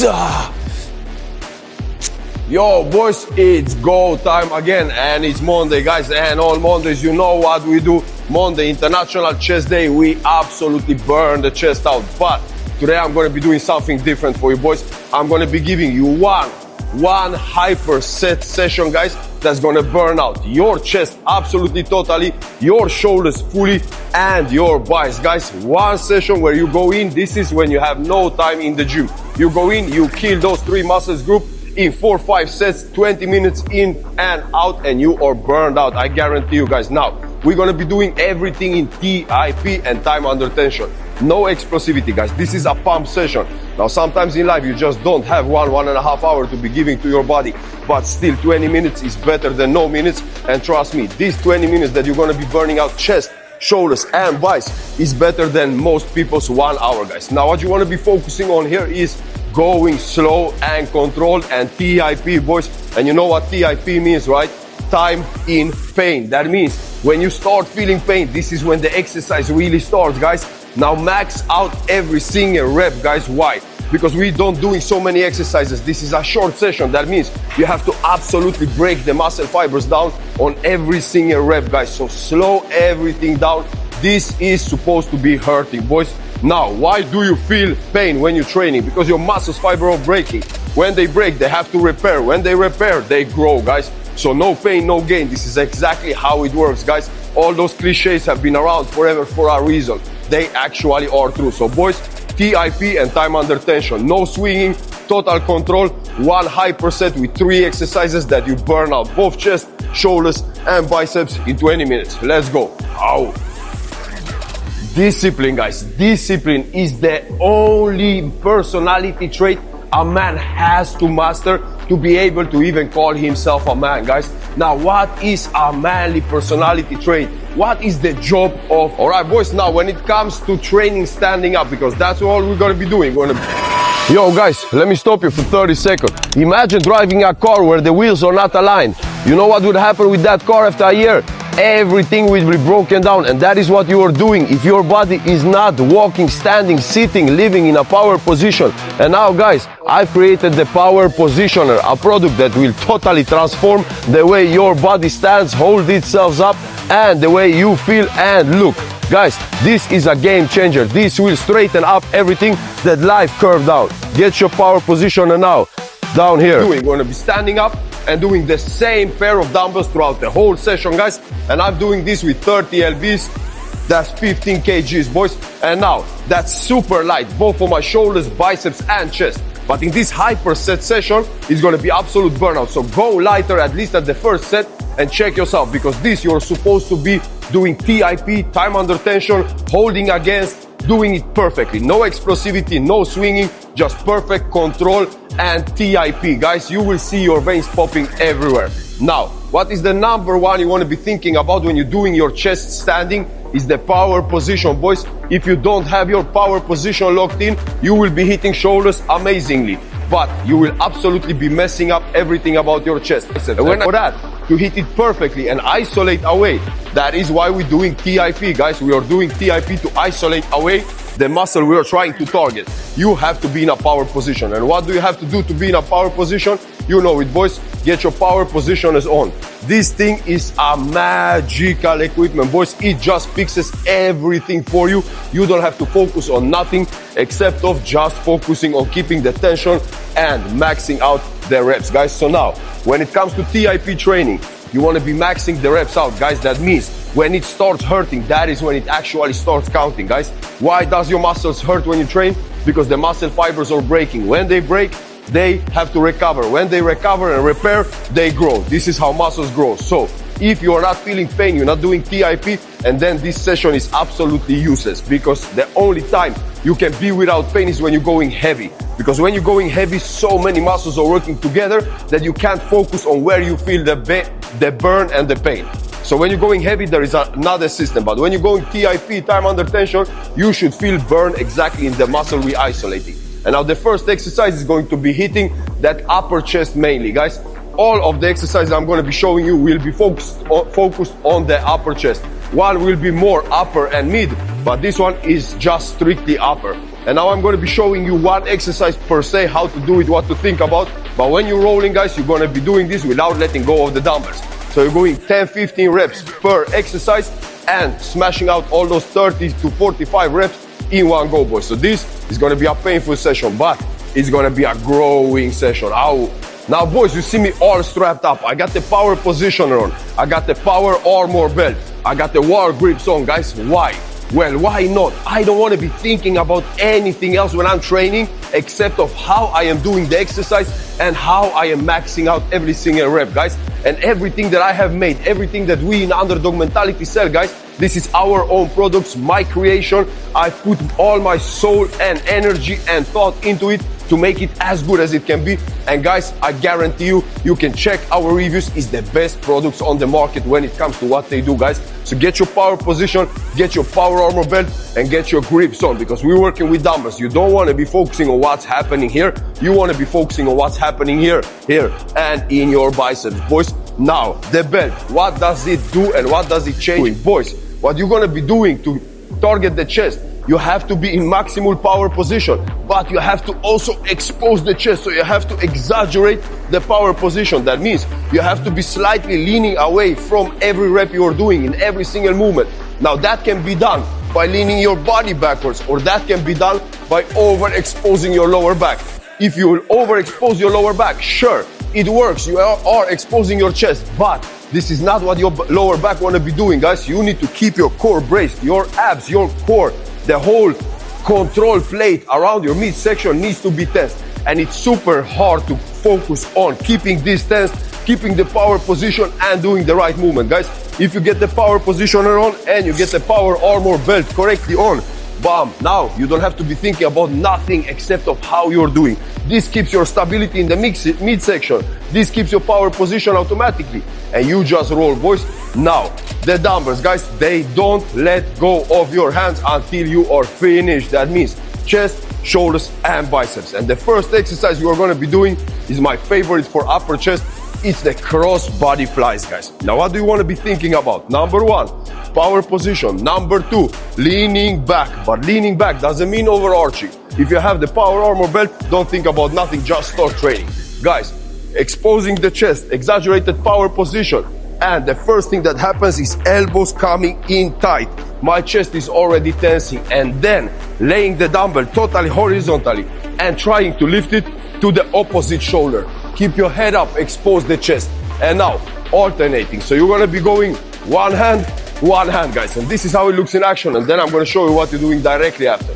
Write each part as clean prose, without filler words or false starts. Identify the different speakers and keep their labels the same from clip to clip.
Speaker 1: Yo boys, it's go time again, and it's Monday guys, and on Mondays you know what we do. Monday, International Chest Day, we absolutely burn the chest out. But today I'm going to be doing something different for you boys. I'm going to be giving you one hyper set session guys, that's going to burn out your chest absolutely totally, your shoulders fully, and your biceps guys. One session where you go in, this is when you have no time in the gym. You go in, you kill those 3 muscles group in 4-5 sets, 20 minutes in and out, and you are burned out, I guarantee you guys. Now we're going to be doing everything in TIP and time under tension. No explosivity guys, this is a pump session. Now sometimes in life you just don't have 1.5 hours to be giving to your body, but still 20 minutes is better than no minutes. And trust me, these 20 minutes that you're going to be burning out chest, shoulders and biceps is better than most people's 1 hour guys. Now what you want to be focusing on here is going slow and controlled, and TIP boys. And you know what TIP means, right? Time in pain. That means when you start feeling pain, this is when the exercise really starts guys. Now max out every single rep guys. Why? Because we don't doing so many exercises. This is a short session. That means you have to absolutely break the muscle fibers down on every single rep guys. So slow everything down. This is supposed to be hurting boys. Now why do you feel pain when you're training? Because your muscles fiber are breaking. When they break, they have to repair. When they repair, they grow guys. So no pain, no gain. This is exactly how it works guys. All those cliches have been around forever for a reason. They actually are true. So boys, TIP and time under tension. No swinging, total control. One hyper set with 3 exercises that you burn out both chest, shoulders and biceps in 20 minutes. Let's go. Ow. Discipline guys. Discipline is the only personality trait a man has to master to be able to even call himself a man guys. Now what is a manly personality trait? What is the job of, alright boys, now when it comes to training standing up, because that's all we're gonna be doing. Yo guys, let me stop you for 30 seconds. Imagine driving a car where the wheels are not aligned. You know what would happen with that car after a year? Everything will be broken down, and that is what you are doing if your body is not walking, standing, sitting, living in a power position. And now guys, I created the Power Positioner, a product that will totally transform the way your body stands, holds itself up, and the way you feel and look. Guys, this is a game changer. This will straighten up everything that life curved out. Get your Power Positioner now. Down here. We're going to be standing up and doing the same pair of dumbbells throughout the whole session guys. And I'm doing this with 30 lbs. That's 15 kgs boys. And now that's super light, both for my shoulders, biceps and chest. But in this hyper set session, it's going to be absolute burnout. So go lighter at least at the first set and check yourself, because this you're supposed to be doing TIP, time under tension, holding against, doing it perfectly. No explosivity, no swinging, just perfect control and TIP. Guys, you will see your veins popping everywhere. Now, what is the number one you want to be thinking about when you're doing your chest standing? Is the power position, boys. If you don't have your power position locked in, you will be hitting shoulders amazingly, but you will absolutely be messing up everything about your chest. And for that, to hit it perfectly and isolate away, that is why we're doing TIP, guys. We are doing TIP to isolate away the muscle we are trying to target. You have to be in a power position. And what do you have to do to be in a power position? You know it, boys. Get your power positioners on. This thing is a magical equipment, boys. It just fixes everything for you. You don't have to focus on nothing except of just focusing on keeping the tension and maxing out the reps, guys. So now, when it comes to TIP training, you want to be maxing the reps out, guys. That means when it starts hurting, that is when it actually starts counting, guys. Why does your muscles hurt when you train? Because the muscle fibers are breaking. When they break, they have to recover. When they recover and repair, they grow. This is how muscles grow. So if you are not feeling pain, you're not doing TIP, and then this session is absolutely useless, because the only time you can be without pain is when you're going heavy. Because when you're going heavy, so many muscles are working together that you can't focus on where you feel the burn and the pain. So when you're going heavy, there is another system. But when you're going TIP, time under tension, you should feel burn exactly in the muscle we're isolating. And now the first exercise is going to be hitting that upper chest mainly, guys. All of the exercises I'm going to be showing you will be focused on the upper chest. One will be more upper and mid, but this one is just strictly upper. And now I'm going to be showing you one exercise per se, how to do it, what to think about. But when you're rolling, guys, you're going to be doing this without letting go of the dumbbells. So you're going 10-15 reps per exercise and smashing out all those 30 to 45 reps in one go, boys. So this is going to be a painful session, but it's going to be a growing session. Now, boys, you see me all strapped up. I got the power positioner on. I got the power armor belt. I got the war grips on, guys. Why? Well, why not? I don't want to be thinking about anything else when I'm training except of how I am doing the exercise and how I am maxing out every single rep, guys. And everything that I have made, everything that we in Underdog Mentality sell, guys, this is our own products, my creation. I put all my soul and energy and thought into it to make it as good as it can be. And guys, I guarantee you, you can check our reviews. It's the best products on the market when it comes to what they do, guys. So get your power position, get your power armor belt, and get your grips on, because we're working with dumbbells. You don't want to be focusing on what's happening here. You want to be focusing on what's happening here, and in your biceps, boys. Now, the belt, what does it do and what does it change? Boys, what you're going to be doing to target the chest, you have to be in maximal power position, but you have to also expose the chest. So you have to exaggerate the power position. That means you have to be slightly leaning away from every rep you're doing in every single movement. Now that can be done by leaning your body backwards, or that can be done by overexposing your lower back. If you will overexpose your lower back, sure, it works. You are exposing your chest, but this is not what your lower back want to be doing, guys. You need to keep your core braced, your abs, your core. The whole control plate around your midsection needs to be tense. And it's super hard to focus on keeping this tense, keeping the power position and doing the right movement, guys. If you get the power positioner on and you get the power armor belt correctly on, bam, now you don't have to be thinking about nothing except of how you're doing. This keeps your stability in the midsection. This keeps your power position automatically. And you just roll, boys. Now, the dumbbells, guys, they don't let go of your hands until you are finished. That means chest, shoulders, and biceps. And the first exercise you are going to be doing is my favorite for upper chest. It's the cross body flies, guys. Now, what do you want to be thinking about? Number one, power position. Number two, leaning back. But leaning back doesn't mean overarching. If you have the power armor belt, don't think about nothing, just start training. Guys, exposing the chest, exaggerated power position. And the first thing that happens is elbows coming in tight. My chest is already tensing. And then laying the dumbbell totally horizontally and trying to lift it to the opposite shoulder. Keep your head up, expose the chest. And now, alternating. So you're gonna be going one hand, guys. And this is how it looks in action. And then I'm gonna show you what you're doing directly after.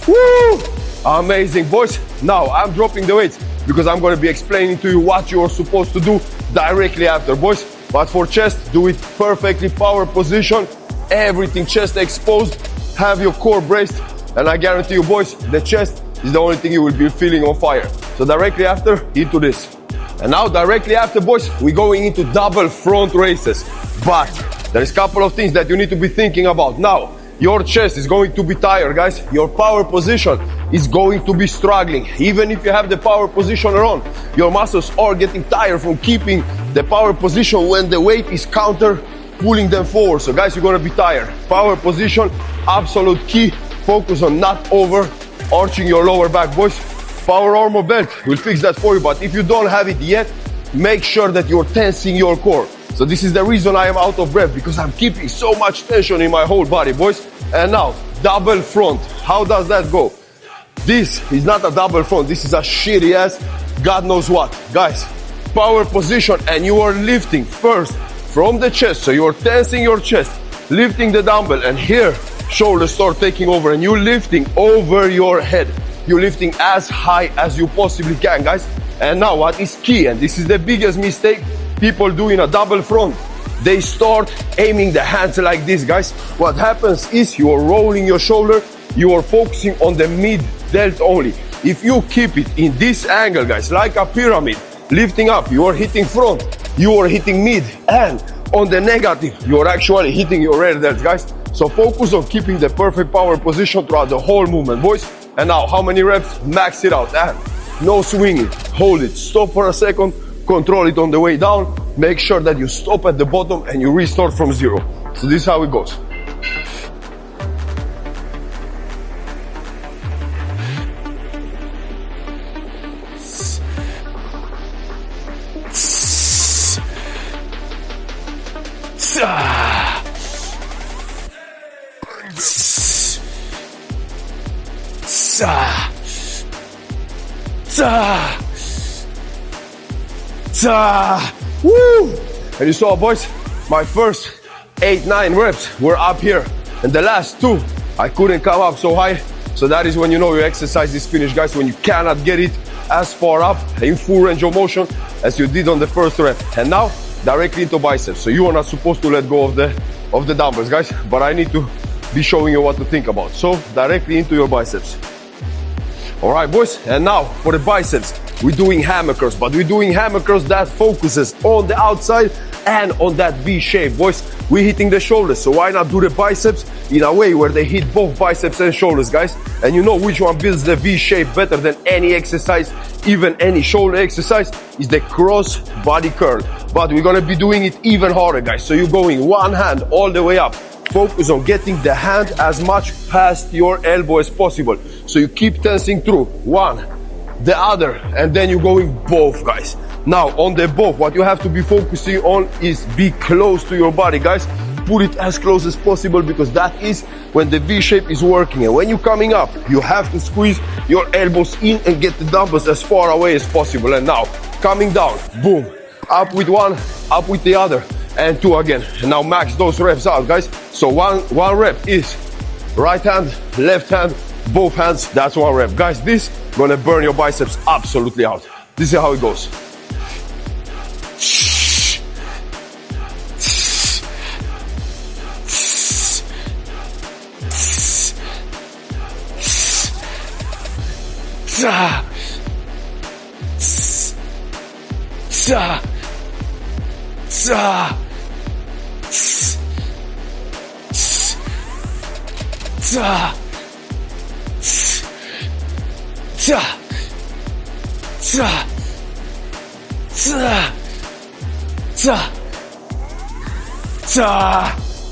Speaker 1: Woo! Amazing, boys. Now I'm dropping the weights because I'm going to be explaining to you what you're supposed to do directly after, boys. But for chest, do it perfectly, power position, everything chest exposed, have your core braced, and I guarantee you, boys, the chest is the only thing you will be feeling on fire. So directly after, into this. And now directly after, boys, we're going into double front raises. But there is a couple of things that you need to be thinking about. Now, your chest is going to be tired, guys. Your power position is going to be struggling. Even if you have the power positioner on, your muscles are getting tired from keeping the power position when the weight is counter pulling them forward. So guys, you're gonna be tired. Power position, absolute key. Focus on not over arching your lower back, boys. Power armor belt will fix that for you, but if you don't have it yet, make sure that you're tensing your core. So this is the reason I am out of breath, because I'm keeping so much tension in my whole body, boys. And now, double front. How does that go? This is not a double front. This is a shitty ass God knows what. Guys, power position, and you are lifting first from the chest. So you're tensing your chest, lifting the dumbbell, and here, shoulders start taking over, and you're lifting over your head. You're lifting as high as you possibly can, guys. And now what is key, and this is the biggest mistake people do in a double front. they start aiming the hands like this, guys. What happens is you are rolling your shoulder, you are focusing on the mid delt only. If you keep it in this angle, guys, like a pyramid, lifting up, you are hitting front, you are hitting mid, and on the negative, you are actually hitting your rear delts, guys. So focus on keeping the perfect power position throughout the whole movement, boys. And now, how many reps? Max it out, and no swinging, hold it, stop for a second, control it on the way down, make sure that you stop at the bottom and you restart from zero. So this is how it goes. Woo! And you saw, boys, my first 8-9 reps were up here, and the last 2 I couldn't come up so high. So that is when you know your exercise is finished, guys, when you cannot get it as far up in full range of motion as you did on the first rep. And now directly into biceps. So you are not supposed to let go of the dumbbells, guys, but I need to be showing you what to think about. So directly into your biceps. All right, boys, and now for the biceps, we're doing hammer curls, but we're doing hammer curls that focuses on the outside and on that V shape, boys. We're hitting the shoulders, so why not do the biceps in a way where they hit both biceps and shoulders, guys? And you know which one builds the V shape better than any exercise, even any shoulder exercise, is the cross body curl. But we're gonna be doing it even harder, guys. So you're going one hand all the way up. Focus on getting the hand as much past your elbow as possible. So you keep tensing through one, the other, and then you're going both, guys. Now on the both, what you have to be focusing on is be close to your body, guys. Put it as close as possible, because that is when the V shape is working. And when you're coming up, you have to squeeze your elbows in and get the dumbbells as far away as possible. And now coming down, boom, up with one, up with the other, and 2 again. And now max those reps out, guys. So one rep is right hand, left hand, both hands. That's 1 rep, guys. This gonna burn your biceps absolutely out. This is how it goes.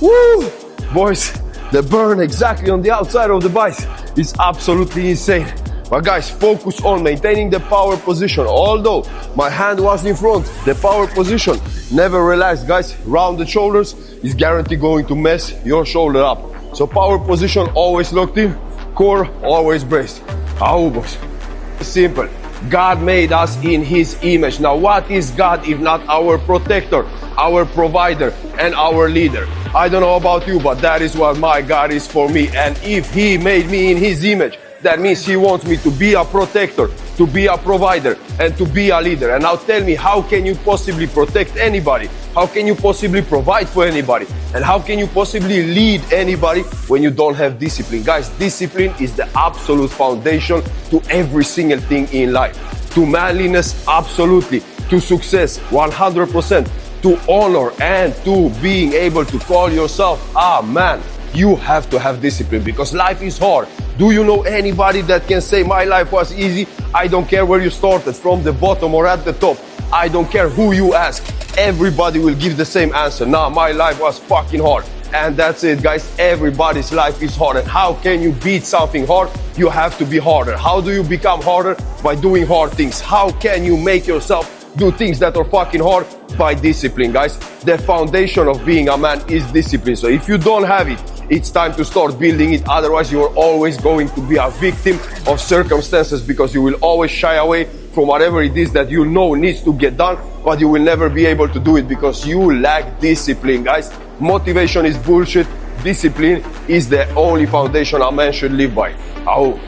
Speaker 1: Woo! Boys, the burn exactly on the outside of the bicep is absolutely insane. But guys, focus on maintaining the power position. Although my hand was in front, the power position never relaxed, guys. Round the shoulders is guaranteed going to mess your shoulder up. So power position always locked in, core always braced. Oh, boys. Simple. God made us in His image. Now what is God if not our protector, our provider, and our leader? I don't know about you, but that is what my God is for me. And if He made me in His image, that means He wants me to be a protector, to be a provider, and to be a leader. And now tell me, how can you possibly protect anybody? How can you possibly provide for anybody? And how can you possibly lead anybody when you don't have discipline? Guys, discipline is the absolute foundation to every single thing in life. To manliness, absolutely. To success, 100%. To honor and to being able to call yourself a man. You have to have discipline, because life is hard. Do you know anybody that can say my life was easy? I don't care where you started, from the bottom or at the top. I don't care who you ask. Everybody will give the same answer. Nah, my life was fucking hard. And that's it, guys. Everybody's life is hard. And how can you beat something hard? You have to be harder. How do you become harder? By doing hard things. How can you make yourself do things that are fucking hard? By discipline, guys. The foundation of being a man is discipline. So if you don't have it, it's time to start building it. Otherwise, you are always going to be a victim of circumstances, because you will always shy away from whatever it is that you know needs to get done, but you will never be able to do it because you lack discipline, guys. Motivation is bullshit. Discipline is the only foundation a man should live by. Oh.